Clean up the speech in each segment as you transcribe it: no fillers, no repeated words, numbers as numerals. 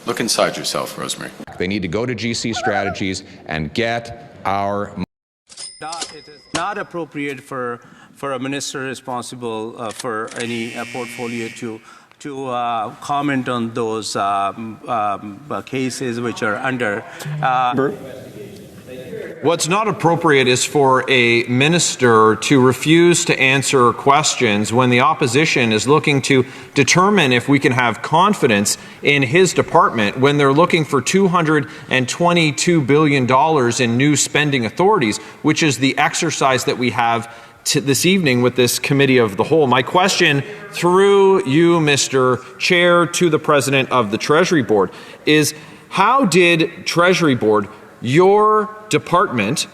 Look inside yourself, Rosemary. They need to go to GC Strategies and get our money. It is not appropriate for a minister responsible for any portfolio to comment on those cases which are under. What's not appropriate is for a minister to refuse to answer questions when the opposition is looking to determine if we can have confidence in his department when they're looking for $222 billion in new spending authorities, which is the exercise that we have this evening with this committee of the whole. My question through you, Mr. Chair, to the President of the Treasury Board is, how did Treasury Board, your department,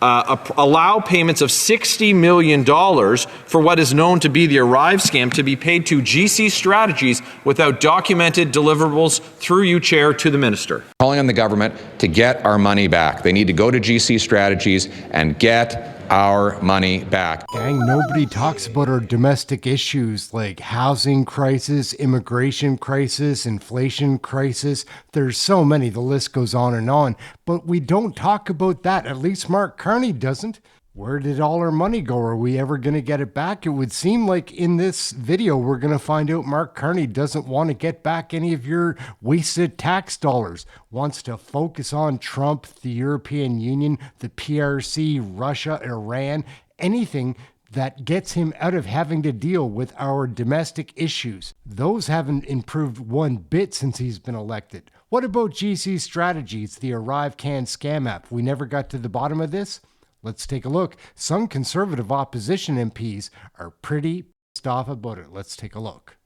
allow payments of $60 million for what is known to be the Arrive scam to be paid to GC Strategies without documented deliverables through you, Chair, to the Minister? Calling on the government to get our money back. They need to go to GC Strategies and get our money back. Gang, nobody talks about our domestic issues like housing crisis, immigration crisis, inflation crisis. There's so many, the list goes on, but we don't talk about that. At least Mark Carney doesn't. Where did all our money go? Are we ever going to get it back? It would seem like in this video, we're going to find out Mark Carney doesn't want to get back any of your wasted tax dollars, wants to focus on Trump, the European Union, the PRC, Russia, Iran, anything that gets him out of having to deal with our domestic issues. Those haven't improved one bit since he's been elected. What about GC Strategies, the Arrive Can scam app? We never got to the bottom of this? Let's take a look. Some Conservative opposition MPs are pretty pissed off about it. Let's take a look.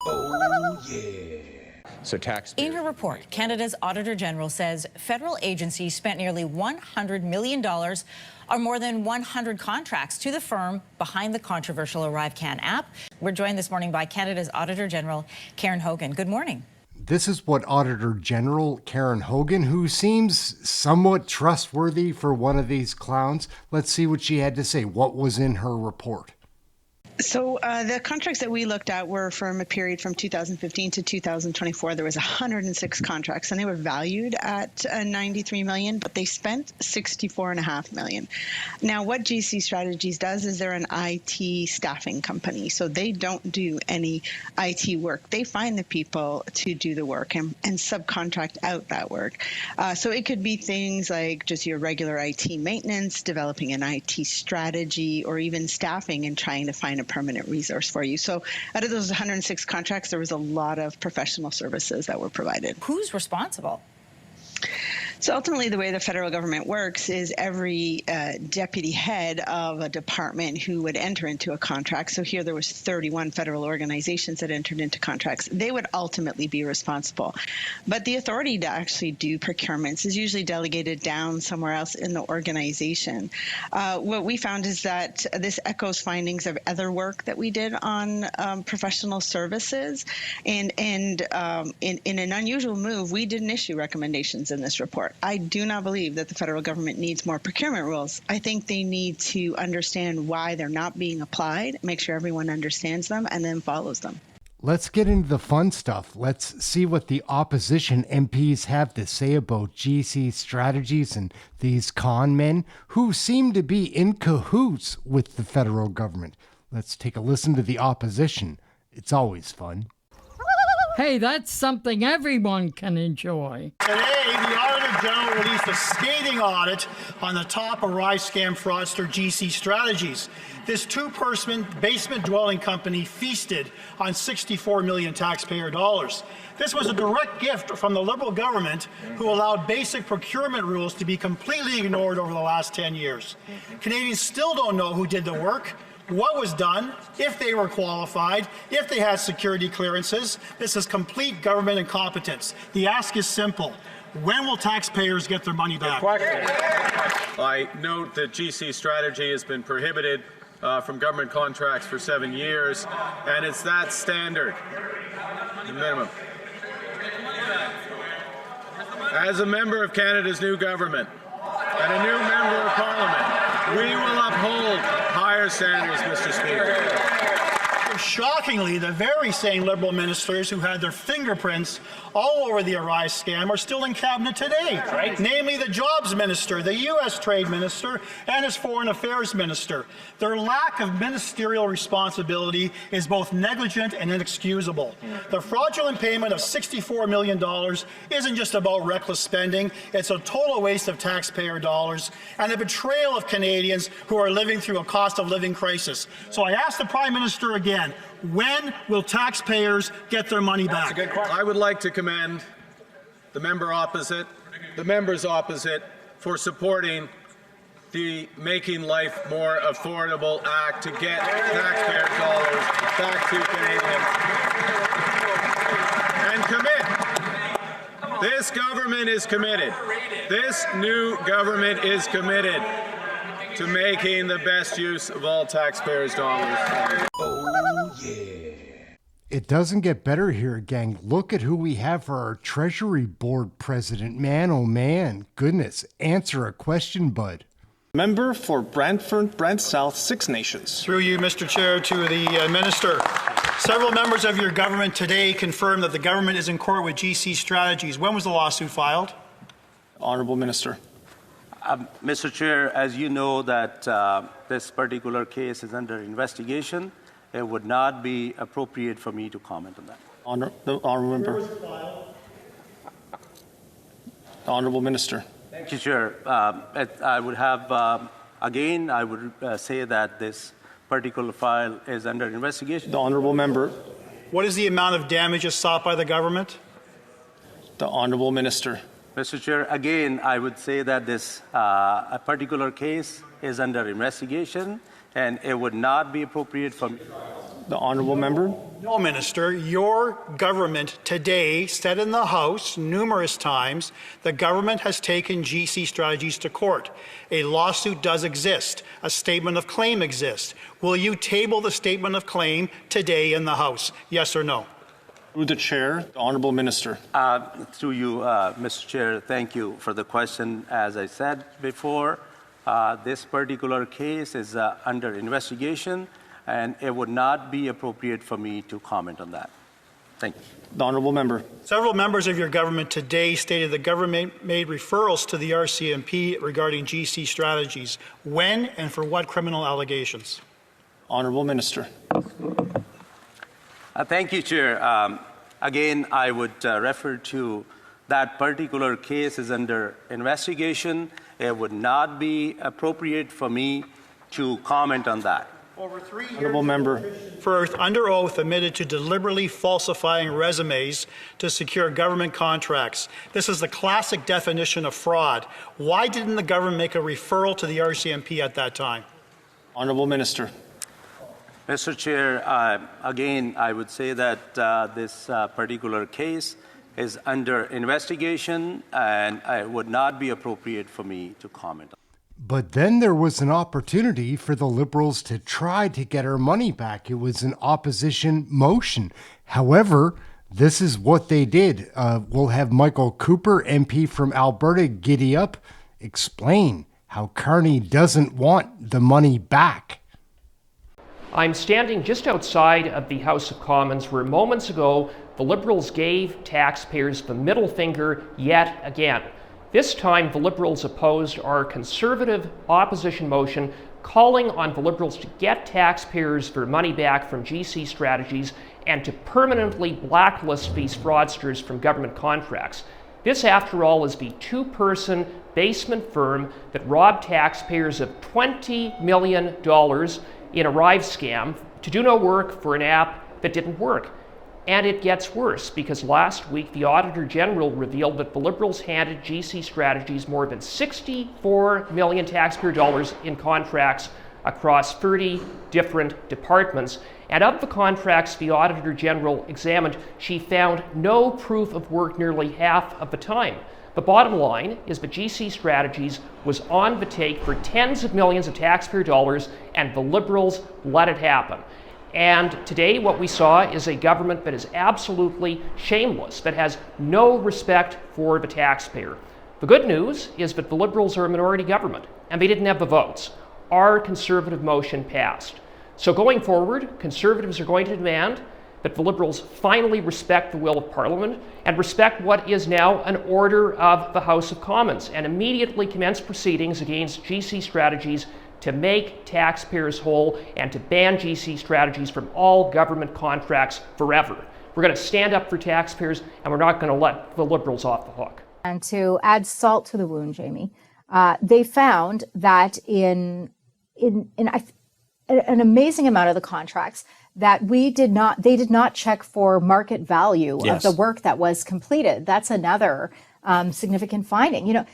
Oh, yeah. In her report, Canada's Auditor General says federal agencies spent nearly $100 million on more than 100 contracts to the firm behind the controversial Arrive Can app. We're joined this morning by Canada's Auditor General, Karen Hogan. Good morning. This is what Auditor General Karen Hogan, who seems somewhat trustworthy for one of these clowns. Let's see what she had to say. What was in her report? So the contracts that we looked at were from a period from 2015 to 2024. There was 106 contracts, and they were valued at $93 million, but they spent $64.5 million. Now, what GC Strategies does is they're an IT staffing company, so they don't do any IT work. They find the people to do the work and subcontract out that work. So it could be things like just your regular IT maintenance, developing an IT strategy, or even staffing and trying to find a permanent resource for you. So out of those 106 contracts, there was a lot of professional services that were provided. Who's responsible? So ultimately, the way the federal government works is every deputy head of a department who would enter into a contract. So here there was 31 federal organizations that entered into contracts. They would ultimately be responsible. But the authority to actually do procurements is usually delegated down somewhere else in the organization. What we found is that this echoes findings of other work that we did on professional services. And in an unusual move, we didn't issue recommendations in this report. I do not believe that the federal government needs more procurement rules. I think they need to understand why they're not being applied, make sure everyone understands them, and then follows them. Let's get into the fun stuff. Let's see what the opposition MPs have to say about GC Strategies and these con men who seem to be in cahoots with the federal government. Let's take a listen to the opposition. It's always fun. Hey, that's something everyone can enjoy. Today, the Auditor General released a scathing audit on the top Arrive scam fraudster GC Strategies. This two-person basement dwelling company feasted on $64 million taxpayer dollars. This was a direct gift from the Liberal government, who allowed basic procurement rules to be completely ignored over the last 10 years. Canadians still don't know who did the work, what was done, if they were qualified, if they had security clearances. This is complete government incompetence. The ask is simple. When will taxpayers get their money back? I note that GC Strategy has been prohibited from government contracts for 7 years, and it's that standard, the minimum. As a member of Canada's new government and a new member of Parliament, we will uphold higher standards, Mr. Speaker. shockingly, the very same Liberal ministers who had their fingerprints all over the Arise scam are still in cabinet today, namely the Jobs Minister, the U.S. Trade Minister, and his Foreign Affairs Minister. Their lack of ministerial responsibility is both negligent and inexcusable. The fraudulent payment of $64 million isn't just about reckless spending, it's a total waste of taxpayer dollars and a betrayal of Canadians who are living through a cost of living crisis. So I ask the Prime Minister again, when will taxpayers get their money back? I would like to commend the members opposite, for supporting the Making Life More Affordable Act to get taxpayer dollars back to Canadians. And commit. This government is committed. This new government is committed to making the best use of all taxpayers' dollars. It doesn't get better here, gang. Look at who we have for our Treasury Board president. Man, oh man. Goodness. Answer a question, bud. Member for Brantford, Brant South, Six Nations. Through you, Mr. Chair, to the Minister. Several members of your government today confirmed that the government is in court with GC Strategies. When was the lawsuit filed? Honourable Minister. Mr. Chair, as you know that this particular case is under investigation, it would not be appropriate for me to comment on that. The Honourable Member. The Honourable Minister. Thank you, Chair. I would have, again, I would say that this particular file is under investigation. The Honourable Member. What is the amount of damages sought by the government? The Honourable Minister. Mr. Chair, again, I would say that this a particular case is under investigation, and it would not be appropriate for me. The Honourable Member. No, Minister. Your government today said in the House numerous times the government has taken GC Strategies to court. A lawsuit does exist. A statement of claim exists. Will you table the statement of claim today in the House? Yes or no? Through the Chair, the Honourable Minister. Through you, Mr. Chair, thank you for the question. As I said before, this particular case is under investigation, and it would not be appropriate for me to comment on that. Thank you. The Honourable Member. Several members of your government today stated the government made referrals to the RCMP regarding GC Strategies. When and for what criminal allegations? Honourable Minister. Thank you, Chair. Again, I would refer to that particular case is under investigation. It would not be appropriate for me to comment on that. Over 3 years, Honourable Member. For under oath admitted to deliberately falsifying resumes to secure government contracts. This is the classic definition of fraud. Why didn't the government make a referral to the RCMP at that time? Honourable Minister. Mr. Chair, again, I would say that this particular case is under investigation, and it would not be appropriate for me to comment. But then there was an opportunity for the Liberals to try to get our money back. It was an opposition motion. However, this is what they did. We'll have Michael Cooper, MP from Alberta, giddy up, explain how Carney doesn't want the money back. I'm standing just outside of the House of Commons where moments ago the Liberals gave taxpayers the middle finger yet again. This time the Liberals opposed our Conservative opposition motion calling on the Liberals to get taxpayers their money back from GC Strategies and to permanently blacklist these fraudsters from government contracts. This, after all, is the two-person basement firm that robbed taxpayers of $20 million in a Rive scam to do no work for an app that didn't work. And it gets worse, because last week the Auditor General revealed that the Liberals handed GC Strategies more than $64 million taxpayer dollars in contracts across 30 different departments. And of the contracts the Auditor General examined, she found no proof of work nearly half of the time. The bottom line is that GC Strategies was on the take for tens of millions of taxpayer dollars, and the Liberals let it happen. And today what we saw is a government that is absolutely shameless, that has no respect for the taxpayer. The good news is that the Liberals are a minority government, and they didn't have the votes. Our Conservative motion passed. So going forward, Conservatives are going to demand that the Liberals finally respect the will of Parliament and respect what is now an order of the House of Commons and immediately commence proceedings against GC Strategies to make taxpayers whole and to ban GC Strategies from all government contracts forever. We're going to stand up for taxpayers, and we're not going to let the Liberals off the hook. And to add salt to the wound, Jamie, they found that in an amazing amount of the contracts that they did not check for market value of the work that was completed. That's another significant finding. You know,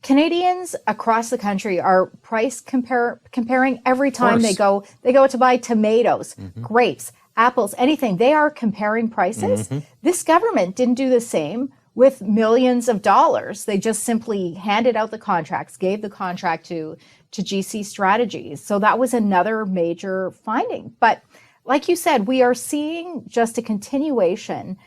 Canadians across the country are price comparing every time they go to buy tomatoes, grapes, apples, anything. They are comparing prices. This government didn't do the same with millions of dollars. They just simply handed out the contracts, gave the contract to GC Strategies. So that was another major finding. But like you said, we are seeing just a continuation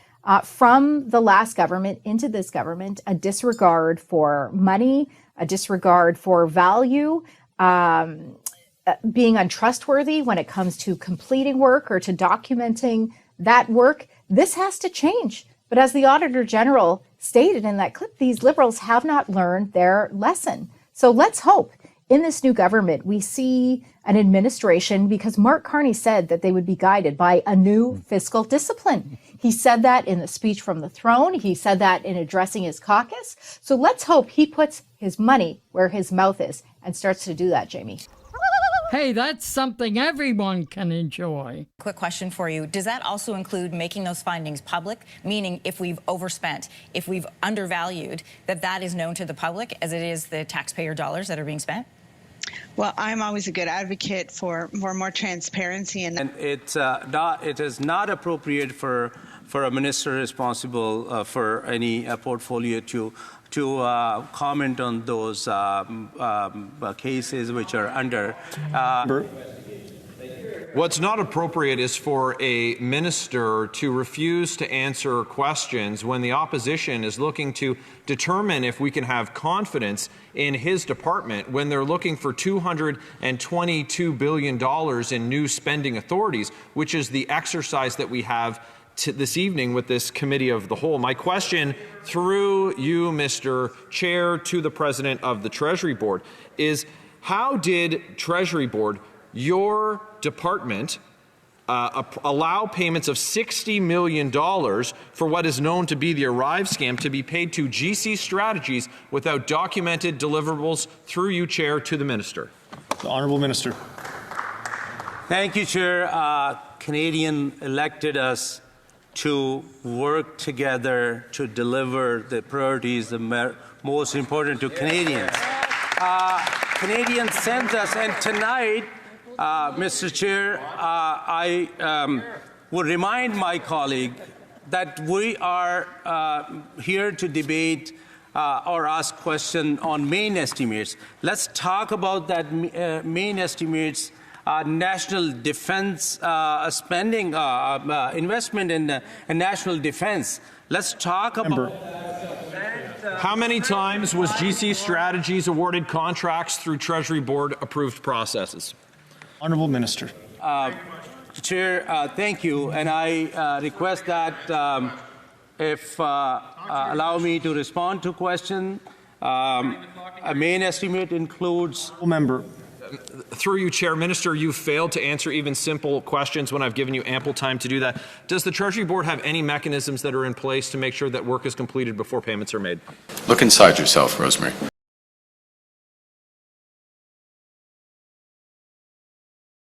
from the last government into this government, a disregard for money, a disregard for value, being untrustworthy when it comes to completing work or to documenting that work. This has to change. But as the Auditor General stated in that clip, these Liberals have not learned their lesson. So let's hope in this new government we see an administration, because Mark Carney said that they would be guided by a new fiscal discipline. He said that in the speech from the throne. He said that in addressing his caucus. So let's hope he puts his money where his mouth is and starts to do that, Jamie. Hey, that's something everyone can enjoy. Quick question for you. Does that also include making those findings public? Meaning if we've overspent, if we've undervalued, that is known to the public as it is the taxpayer dollars that are being spent? Well, I'm always a good advocate for more transparency. And it is not appropriate for a minister responsible for any portfolio to comment on those cases which are under. What's not appropriate is for a minister to refuse to answer questions when the opposition is looking to determine if we can have confidence in his department when they're looking for $222 billion in new spending authorities, which is the exercise that we have this evening with this Committee of the Whole. My question through you, Mr. Chair, to the President of the Treasury Board is, how did Treasury Board, your department, allow payments of $60 million for what is known to be the Arrive scam to be paid to GC Strategies without documented deliverables? Through you, Chair, to the Minister. The Honourable Minister. Thank you, Chair. Canadian elected us to work together to deliver the priorities that most important to Canadians. Canadians sent us, and tonight, Mr. Chair, I would remind my colleague that we are here to debate or ask questions on main estimates. Let's talk about that main estimates. National defense spending, investment in national defense. Let's talk about. How many times was GC Strategies awarded contracts through Treasury Board approved processes? Honourable Minister. Chair, thank you, and I request that if allow me to respond to question. A main estimate includes. Member. Through you, Chair. Minister, you failed to answer even simple questions when I've given you ample time to do that. Does the Treasury Board have any mechanisms that are in place to make sure that work is completed before payments are made? Look inside yourself, Rosemary.